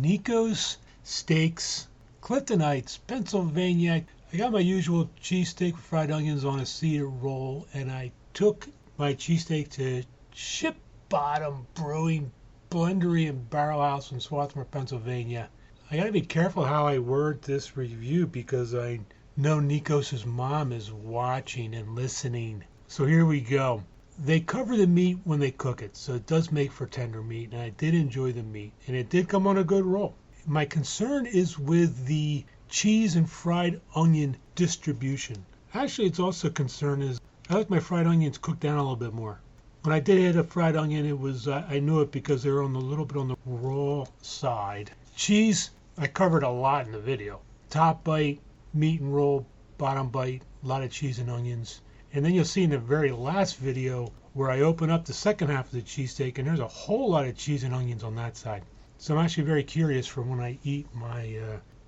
Niko's Steaks, Clifton Heights, Pennsylvania. I got my usual cheesesteak with fried onions on a cedar roll, and I took my cheesesteak to Ship Bottom Brewing, Blendary and Barrel House in Swarthmore, Pennsylvania. I gotta be careful how I word this review because I know Nikos' mom is watching and listening. So here we go. They cover the meat when they cook it, so it does make for tender meat, and I did enjoy the meat, and it did come on a good roll. My concern is with the cheese and fried onion distribution. Actually, it's also concern is I like my fried onions cooked down a little bit more. When I did hit a fried onion, it was I knew it because they were on a little bit on the raw side. Cheese, I covered a lot in the video. Top bite, meat and roll, bottom bite, a lot of cheese and onions. And then you'll see in the very last video where I open up the second half of the cheesesteak, and there's a whole lot of cheese and onions on that side. So I'm actually very curious for when I eat my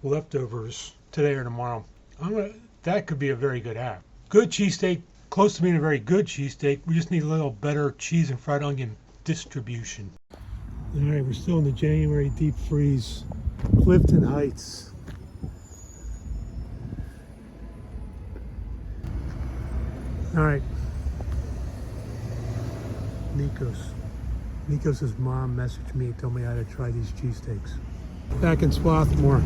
leftovers today or tomorrow. That could be a very good app. Good cheesesteak, close to being a very good cheesesteak. We just need a little better cheese and fried onion distribution. All right, we're still in the January deep freeze. Clifton Heights. All right, Nikos' mom messaged me, told me how to try these cheesesteaks. Back in Swarthmore,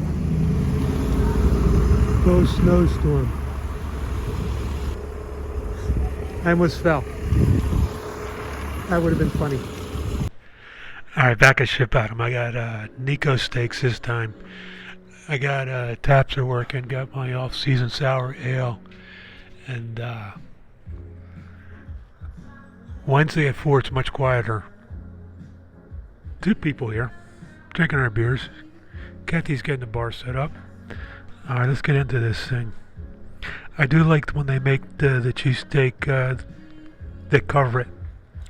post snowstorm. I almost fell. That would have been funny. All right, back at Ship Bottom. I got Niko steaks this time. I got taps are working. Got my off-season sour ale, and Wednesday at 4, it's much quieter. 2 people here, drinking our beers. Kathy's getting the bar set up. Alright, let's get into this thing. I do like when they make the cheesesteak, they cover it.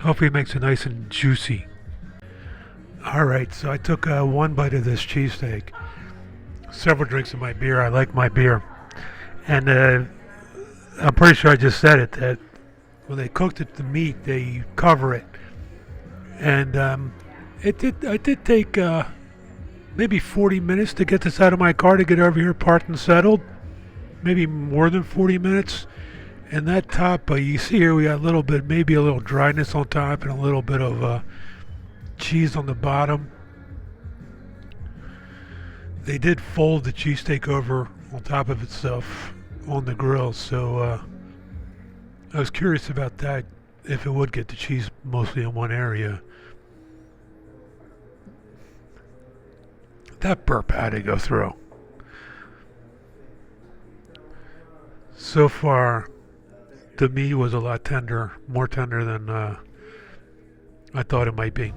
Hopefully it makes it nice and juicy. Alright, so I took one bite of this cheesesteak. Several drinks of my beer. I like my beer. And I'm pretty sure I just said it, that when they cooked it, the meat, they cover it, and I did take maybe 40 minutes to get this out of my car to get over here parked and settled, maybe more than 40 minutes. And that top, you see here, we got a little bit, maybe a little dryness on top and a little bit of cheese on the bottom. They did fold the cheesesteak over on top of itself on the grill, so I was curious about that, if it would get the cheese mostly in one area. That burp had to go through. So far, the meat was a lot tender, more tender than I thought it might be.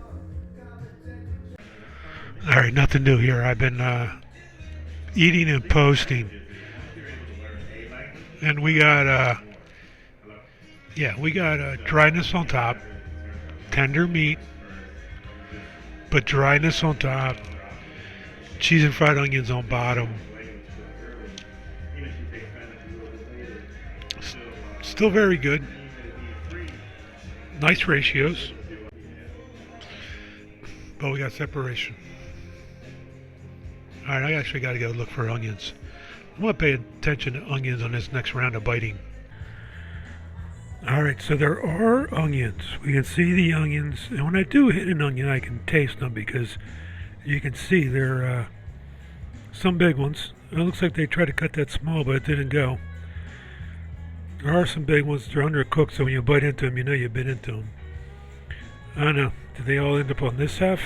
Alright, nothing new here. I've been eating and posting. And we got dryness on top, tender meat, but dryness on top, cheese and fried onions on bottom. Still very good. Nice ratios, but we got separation. Alright, I actually got to go look for onions. I'm going to pay attention to onions on this next round of biting. Alright, so there are onions. We can see the onions, and when I do hit an onion, I can taste them because you can see they're some big ones. It looks like they tried to cut that small, but it didn't go. There are some big ones. They're undercooked, so when you bite into them, you know you bit into them. I don't know. Did they all end up on this half?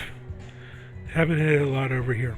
Haven't hit a lot over here.